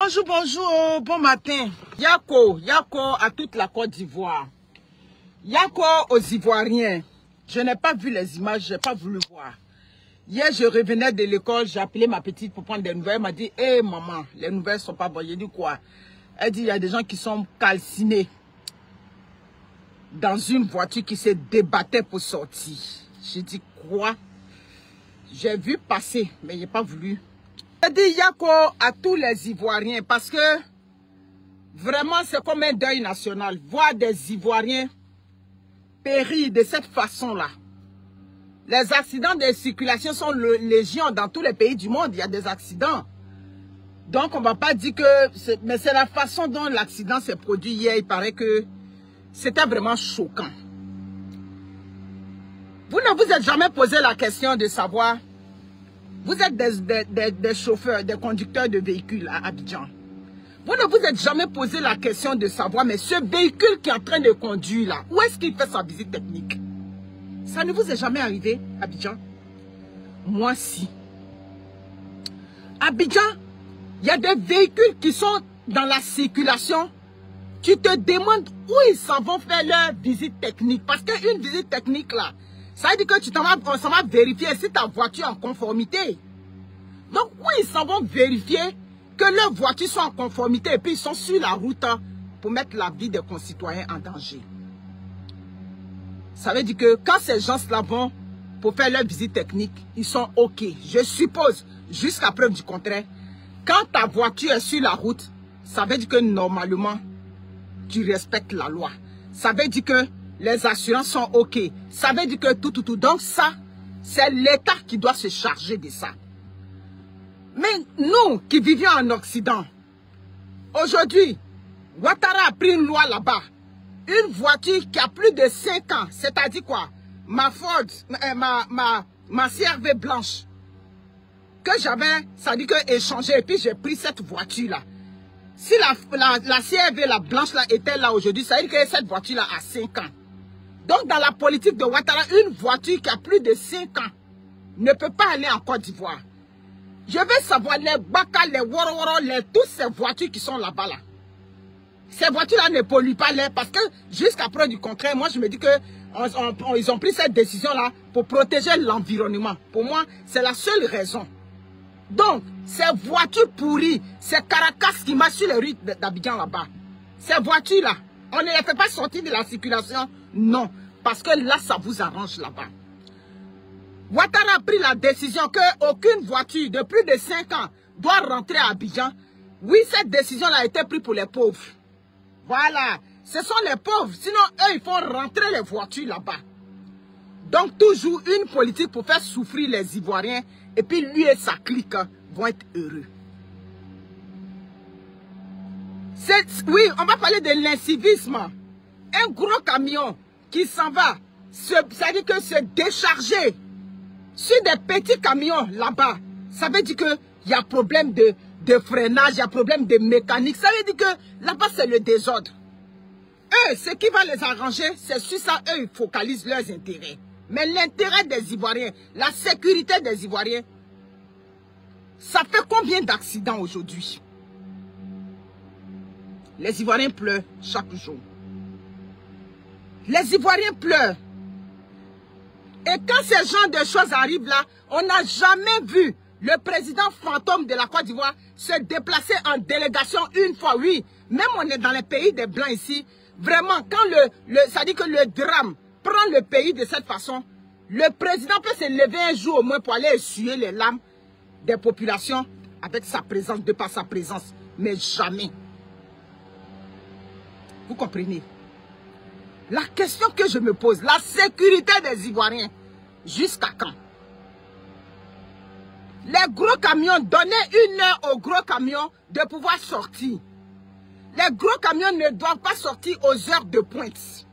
Bonjour, bonjour, bon matin. Yako à toute la Côte d'Ivoire. Yako aux Ivoiriens. Je n'ai pas vu les images, je n'ai pas voulu voir. Hier, je revenais de l'école, j'ai appelé ma petite pour prendre des nouvelles. Elle m'a dit, hé maman, les nouvelles ne sont pas bonnes. J'ai dit quoi? Elle dit, il y a des gens qui sont calcinés dans une voiture qui se débattait pour sortir. J'ai dit, quoi? J'ai vu passer, mais je n'ai pas voulu. J'ai dit Yako à tous les Ivoiriens parce que vraiment c'est comme un deuil national. Voir des Ivoiriens périr de cette façon-là. Les accidents de circulation sont légion dans tous les pays du monde. Il y a des accidents. Donc on ne va pas dire que... Mais c'est la façon dont l'accident s'est produit hier. Il paraît que c'était vraiment choquant. Vous ne vous êtes jamais posé la question de savoir... Vous êtes des chauffeurs, des conducteurs de véhicules à Abidjan. Vous ne vous êtes jamais posé la question de savoir, mais ce véhicule qui est en train de conduire là, où est-ce qu'il fait sa visite technique? Ça ne vous est jamais arrivé, Abidjan? Moi, si. Abidjan, il y a des véhicules qui sont dans la circulation. Tu te demandes où ils s'en vont faire leur visite technique. Parce qu'une visite technique là, ça veut dire que ça va vérifier si ta voiture est en conformité. Donc, où ils s'en vont vérifier que leurs voitures sont en conformité et puis ils sont sur la route pour mettre la vie des concitoyens en danger. Ça veut dire que quand ces gens-là vont pour faire leur visite technique, ils sont OK. Je suppose, jusqu'à preuve du contraire, quand ta voiture est sur la route, ça veut dire que normalement, tu respectes la loi. Ça veut dire que les assurances sont OK. Ça veut dire que tout. Donc ça, c'est l'État qui doit se charger de ça. Mais nous qui vivions en Occident, aujourd'hui, Ouattara a pris une loi là-bas. Une voiture qui a plus de 5 ans, c'est-à-dire quoi? Ma Ford, ma CRV blanche, que j'avais, ça dit que échangé, et puis j'ai pris cette voiture-là. Si la CRV, la blanche là, était là aujourd'hui, ça veut dire que cette voiture-là a 5 ans. Donc, dans la politique de Ouattara, une voiture qui a plus de 5 ans ne peut pas aller en Côte d'Ivoire. Je veux savoir les Baka, les Woro, toutes ces voitures qui sont là-bas. Là. Ces voitures-là ne polluent pas l'air parce que jusqu'à preuve du contraire, moi je me dis qu'ils ont pris cette décision-là pour protéger l'environnement. Pour moi, c'est la seule raison. Donc, ces voitures pourries, ces caracas qui marchent sur les rues d'Abidjan là-bas, ces voitures-là, on ne les fait pas sortir de la circulation. Non, parce que là, ça vous arrange là-bas. Ouattara a pris la décision qu'aucune voiture de plus de 5 ans doit rentrer à Abidjan. Oui, cette décision-là a été prise pour les pauvres. Voilà, ce sont les pauvres. Sinon, eux, ils font rentrer les voitures là-bas. Donc, toujours une politique pour faire souffrir les Ivoiriens. Et puis, lui et sa clique vont être heureux. Oui, on va parler de l'incivisme. Un gros camion qui s'en va, ça veut dire que se décharger sur des petits camions là-bas, ça veut dire qu'il y a problème de freinage, il y a problème de mécanique. Ça veut dire que là-bas, c'est le désordre. Eux, ce qui va les arranger, c'est sur ça, eux, ils focalisent leurs intérêts. Mais l'intérêt des Ivoiriens, la sécurité des Ivoiriens, ça fait combien d'accidents aujourd'hui? Les Ivoiriens pleurent chaque jour. Les Ivoiriens pleurent. Et quand ce genre de choses arrivent là, on n'a jamais vu le président fantôme de la Côte d'Ivoire se déplacer en délégation une fois. Oui, même on est dans les pays des Blancs ici. Vraiment, quand ça dit que le drame prend le pays de cette façon, le président peut se lever un jour au moins pour aller essuyer les larmes des populations avec sa présence, de par sa présence. Mais jamais. Vous comprenez? La question que je me pose, la sécurité des Ivoiriens, jusqu'à quand? Les gros camions, donnez 1 heure aux gros camions de pouvoir sortir. Les gros camions ne doivent pas sortir aux heures de pointe.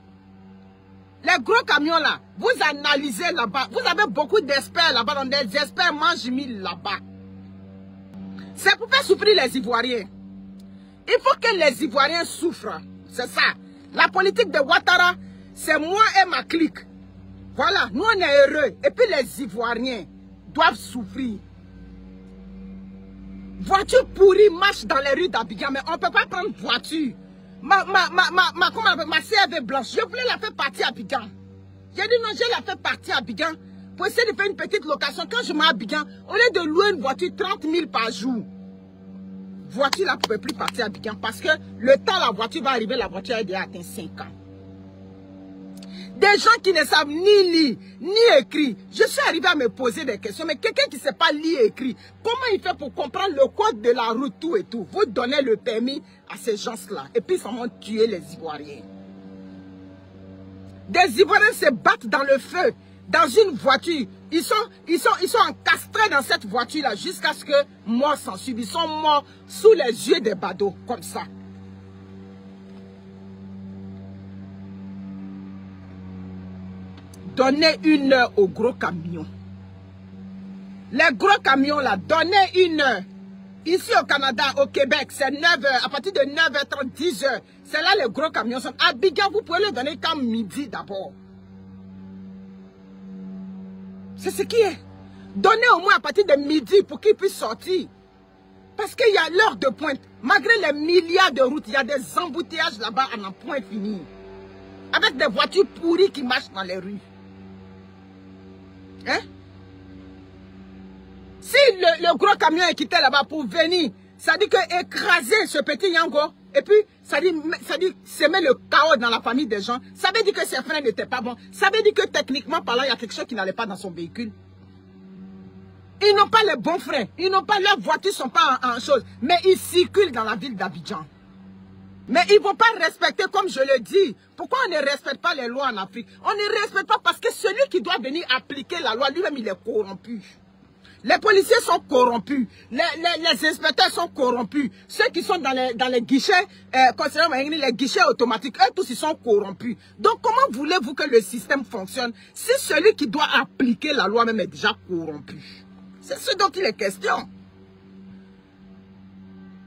Les gros camions là, vous analysez là-bas. Vous avez beaucoup d'experts là-bas, donc des experts mangent mille là-bas. C'est pour faire souffrir les Ivoiriens. Il faut que les Ivoiriens souffrent. C'est ça. La politique de Ouattara, c'est moi et ma clique. Voilà, nous on est heureux. Et puis les Ivoiriens doivent souffrir. Voiture pourrie marche dans les rues d'Abidjan, mais on ne peut pas prendre voiture. Ma CRV blanche, je voulais la faire partir à Abidjan. J'ai dit non, je la fais partir à Abidjan pour essayer de faire une petite location. Quand je m'en à Abidjan, au lieu de louer une voiture 30 000 par jour, voiture là ne pouvait plus partir à Abidjan parce que le temps la voiture va arriver, la voiture a déjà atteint 5 ans. Des gens qui ne savent ni lire, ni écrire. Je suis arrivé à me poser des questions, mais quelqu'un qui ne sait pas lire et écrire, comment il fait pour comprendre le code de la route, tout et tout? Vous donnez le permis à ces gens-là, et puis ils vont tuer les Ivoiriens. Des Ivoiriens se battent dans le feu, dans une voiture. Ils sont encastrés dans cette voiture-là jusqu'à ce que mort s'en suive. Ils sont morts sous les yeux des badauds, comme ça. Donnez une heure aux gros camions. Les gros camions là, donnez une heure. Ici au Canada, au Québec, c'est 9 heures. À partir de 9h30, 10 heures. C'est là les gros camions sont. À Abidjan, vous pouvez le donner qu'à midi d'abord. C'est ce qui est. Donnez au moins à partir de midi pour qu'ils puissent sortir. Parce qu'il y a l'heure de pointe. Malgré les milliards de routes, il y a des embouteillages là-bas à n'en point fini. Avec des voitures pourries qui marchent dans les rues. Hein? Si le gros camion est quitté là-bas pour venir, ça dit que écraser ce petit Yango, et puis ça dit semer le chaos dans la famille des gens, ça veut dire que ses freins n'étaient pas bons, ça veut dire que techniquement parlant, il y a quelque chose qui n'allait pas dans son véhicule. Ils n'ont pas les bons freins, ils n'ont pas, leurs voitures ne sont pas en chose, mais ils circulent dans la ville d'Abidjan. Mais ils ne vont pas respecter, comme je le dis. Pourquoi on ne respecte pas les lois en Afrique? On ne respecte pas parce que celui qui doit venir appliquer la loi, lui-même, il est corrompu. Les policiers sont corrompus. Les inspecteurs sont corrompus. Ceux qui sont dans les guichets, les guichets automatiques, eux tous, ils sont corrompus. Donc, comment voulez-vous que le système fonctionne si celui qui doit appliquer la loi même est déjà corrompu? C'est ce dont il est question.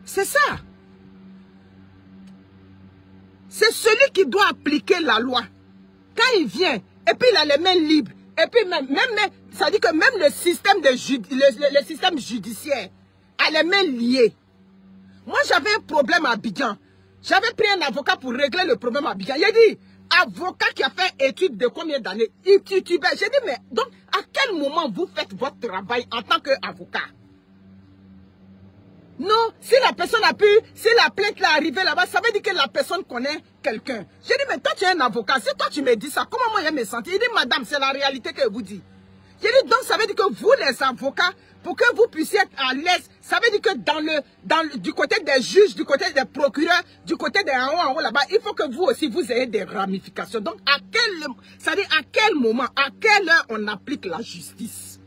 C'est ça. C'est celui qui doit appliquer la loi. Quand il vient, et puis il a les mains libres, et puis ça dit que même le système, le système judiciaire a les mains liées. Moi, j'avais un problème à Abidjan. J'avais pris un avocat pour régler le problème à Abidjan. Il a dit, avocat qui a fait étude de combien d'années? Il titubait. J'ai dit, mais donc, à quel moment vous faites votre travail en tant qu'avocat? Non, si la personne a pu, si la plainte est arrivée là-bas, ça veut dire que la personne connaît quelqu'un. J'ai dit, mais toi tu es un avocat, si toi tu me dis ça, comment moi je me sentir? Il dit, madame, c'est la réalité que vous dites. J'ai dit, donc ça veut dire que vous les avocats, pour que vous puissiez être à l'aise, ça veut dire que du côté des juges, du côté des procureurs, du côté des en haut là-bas, il faut que vous aussi vous ayez des ramifications. Donc à quel moment, à quelle heure on applique la justice?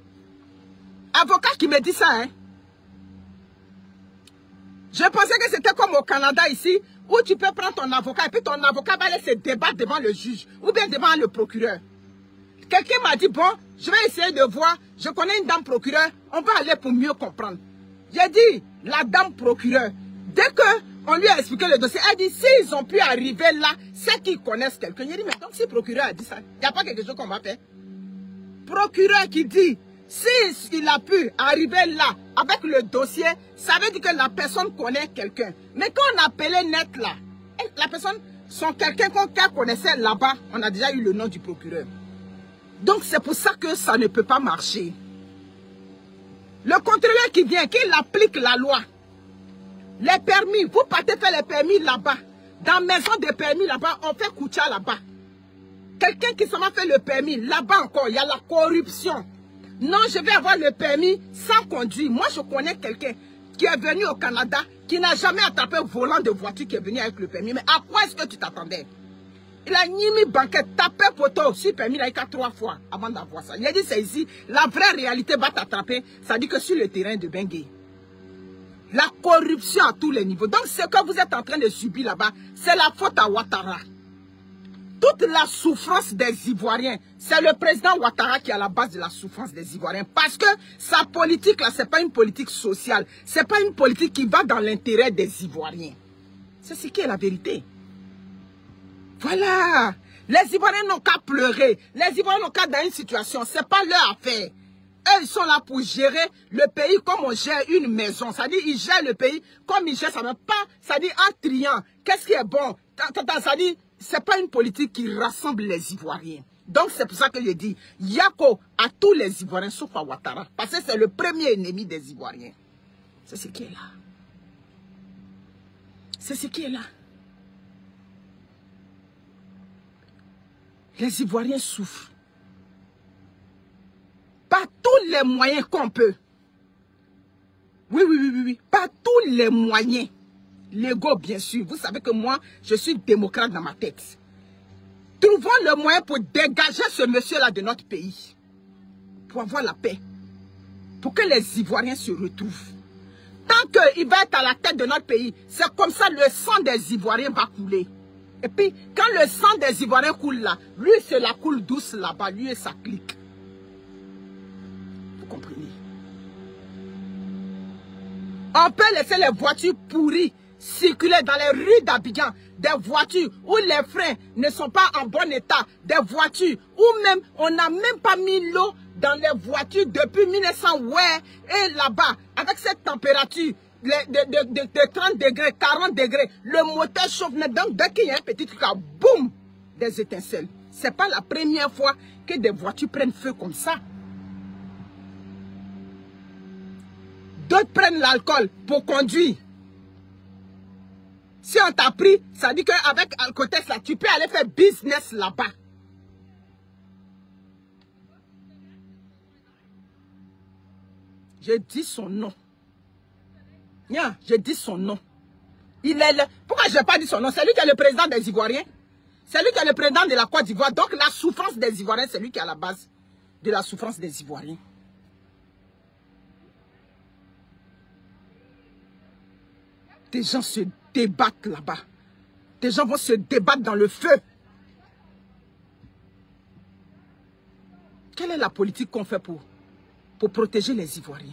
Avocat qui me dit ça, hein? Je pensais que c'était comme au Canada ici, où tu peux prendre ton avocat et puis ton avocat va aller se débattre devant le juge ou bien devant le procureur. Quelqu'un m'a dit, bon, je vais essayer de voir, je connais une dame procureur, on va aller pour mieux comprendre. J'ai dit, la dame procureur, dès qu'on lui a expliqué le dossier, elle dit, s'ils ont pu arriver là, c'est qu'ils connaissent quelqu'un. J'ai dit, mais donc si le procureur a dit ça, il n'y a pas quelque chose qu'on va faire. Procureur qui dit, s'il a pu arriver là, avec le dossier, ça veut dire que la personne connaît quelqu'un. Mais quand on appelait net là, la personne, son quelqu'un qu'on connaissait là-bas, on a déjà eu le nom du procureur. Donc c'est pour ça que ça ne peut pas marcher. Le contrôleur qui vient, qu'il applique la loi, les permis, vous partez faire les permis là-bas. Dans la maison des permis là-bas, on fait Koucha là-bas. Quelqu'un qui s'en va faire le permis, là-bas encore, il y a la corruption. Non, je vais avoir le permis sans conduire. Moi, je connais quelqu'un qui est venu au Canada, qui n'a jamais attrapé un volant de voiture qui est venu avec le permis. Mais à quoi est-ce que tu t'attendais? Il a mis banquette, tapé poteau sur le permis, il a eu 3 fois avant d'avoir ça. Il a dit, c'est ici, la vraie réalité va t'attraper. Ça dit que sur le terrain de Bengué. La corruption à tous les niveaux. Donc, ce que vous êtes en train de subir là-bas, c'est la faute à Ouattara. Toute la souffrance des Ivoiriens, c'est le président Ouattara qui est à la base de la souffrance des Ivoiriens. Parce que sa politique, là, ce n'est pas une politique sociale. Ce n'est pas une politique qui va dans l'intérêt des Ivoiriens. C'est ce qui est la vérité. Voilà. Les Ivoiriens n'ont qu'à pleurer. Les Ivoiriens n'ont qu'à dans une situation. Ce n'est pas leur affaire. Eux, ils sont là pour gérer le pays comme on gère une maison. Ça dit, ils gèrent le pays comme ils gèrent ça. Même pas, ça dit, en triant. Qu'est-ce qui est bon? Ça dit, c'est pas une politique qui rassemble les Ivoiriens. Donc, c'est pour ça que je dis, Yako à tous les Ivoiriens, sauf à Ouattara. Parce que c'est le premier ennemi des Ivoiriens. C'est ce qui est là. C'est ce qui est là. Les Ivoiriens souffrent. Par tous les moyens qu'on peut. Oui. Par tous les moyens. Légaux, bien sûr. Vous savez que moi, je suis démocrate dans ma tête. Trouvons le moyen pour dégager ce monsieur-là de notre pays. Pour avoir la paix. Pour que les Ivoiriens se retrouvent. Tant qu'il va être à la tête de notre pays, c'est comme ça le sang des Ivoiriens va couler. Et puis, quand le sang des Ivoiriens coule là, lui, c'est la coule douce là-bas, lui et sa clique. Vous comprenez? On peut laisser les voitures pourries circuler dans les rues d'Abidjan, des voitures où les freins ne sont pas en bon état, des voitures où même on n'a même pas mis l'eau dans les voitures depuis 1900, ouais, et là-bas, avec cette température de 30 degrés, 40 degrés, le moteur chauffe, donc dès qu'il y a un petit truc, boum, des étincelles. Ce n'est pas la première fois que des voitures prennent feu comme ça. D'autres prennent l'alcool pour conduire. Si on t'a pris, ça dit qu'avec Alcotest, là, tu peux aller faire business là-bas. Je dis son nom. Yeah, je dis son nom. Il est le... Pourquoi je n'ai pas dit son nom? C'est lui qui est le président des Ivoiriens. C'est lui qui est le président de la Côte d'Ivoire. Donc la souffrance des Ivoiriens, c'est lui qui est à la base de la souffrance des Ivoiriens. Des gens se débattent là-bas. Des gens vont se débattre dans le feu. Quelle est la politique qu'on fait pour protéger les Ivoiriens?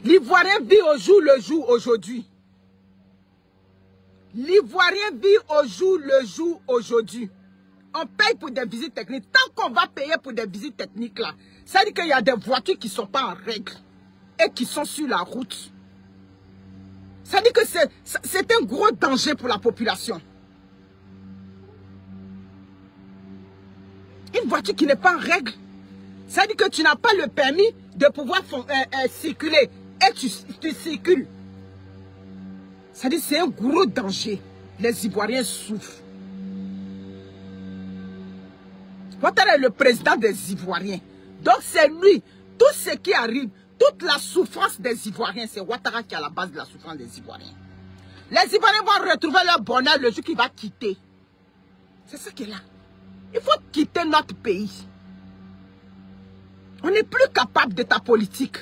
L'Ivoirien vit au jour le jour aujourd'hui. L'Ivoirien vit au jour le jour aujourd'hui. On paye pour des visites techniques. Tant qu'on va payer pour des visites techniques là, ça veut dire qu'il y a des voitures qui ne sont pas en règle et qui sont sur la route. Ça veut dire que c'est un gros danger pour la population. Une voiture qui n'est pas en règle, ça veut dire que tu n'as pas le permis de pouvoir circuler et tu circules. Ça veut dire que c'est un gros danger. Les Ivoiriens souffrent. Ouattara est le président des Ivoiriens. Donc c'est lui. Tout ce qui arrive, toute la souffrance des Ivoiriens, c'est Ouattara qui est à la base de la souffrance des Ivoiriens. Les Ivoiriens vont retrouver leur bonheur le jour qu'il va quitter. C'est ça qui est là. Il faut quitter notre pays. On n'est plus capable de ta politique.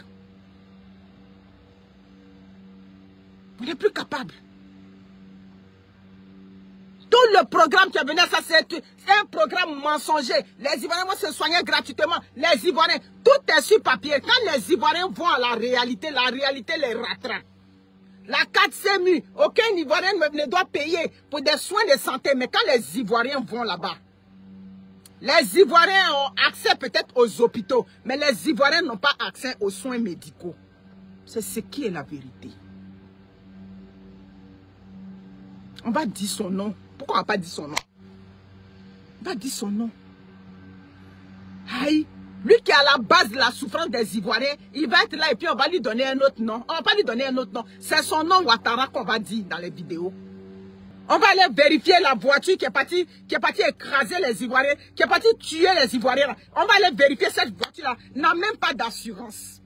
On n'est plus capable. Tout le programme qui est venu, ça c'est un programme mensonger. Les Ivoiriens vont se soigner gratuitement. Les Ivoiriens, tout est sur papier. Quand les Ivoiriens vont à la réalité les rattrape. La 4CMU, aucun Ivoirien ne doit payer pour des soins de santé. Mais quand les Ivoiriens vont là-bas, les Ivoiriens ont accès peut-être aux hôpitaux, mais les Ivoiriens n'ont pas accès aux soins médicaux. C'est ce qui est la vérité. On va dire son nom. Pourquoi on n'a pas dit son nom? On va dire son nom. Aïe, lui qui est à la base de la souffrance des Ivoiriens, il va être là et puis on va lui donner un autre nom. On ne va pas lui donner un autre nom. C'est son nom Ouattara qu'on va dire dans les vidéos. On va aller vérifier la voiture qui est partie écraser les Ivoiriens, qui est partie tuer les Ivoiriens. On va aller vérifier cette voiture-là. N'a même pas d'assurance.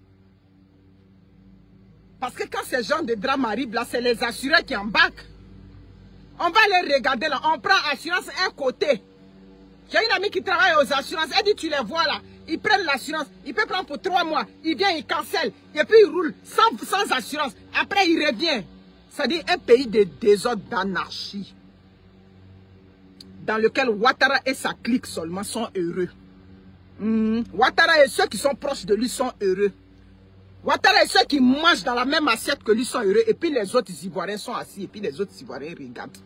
Parce que quand ces gens de drame arrivent là, c'est les assureurs qui embarquent. On va aller regarder là. On prend assurance un côté. J'ai une amie qui travaille aux assurances. Elle dit, tu les vois là. Ils prennent l'assurance. Il peut prendre pour 3 mois. Il vient, il cancelle. Et puis il roule sans assurance. Après, il revient. C'est-à-dire un pays de désordre, d'anarchie. Dans lequel Ouattara et sa clique seulement sont heureux. Ouattara et ceux qui sont proches de lui sont heureux. Ouattara et ceux qui mangent dans la même assiette que lui sont heureux. Et puis les autres Ivoiriens sont assis. Et puis les autres Ivoiriens regardent.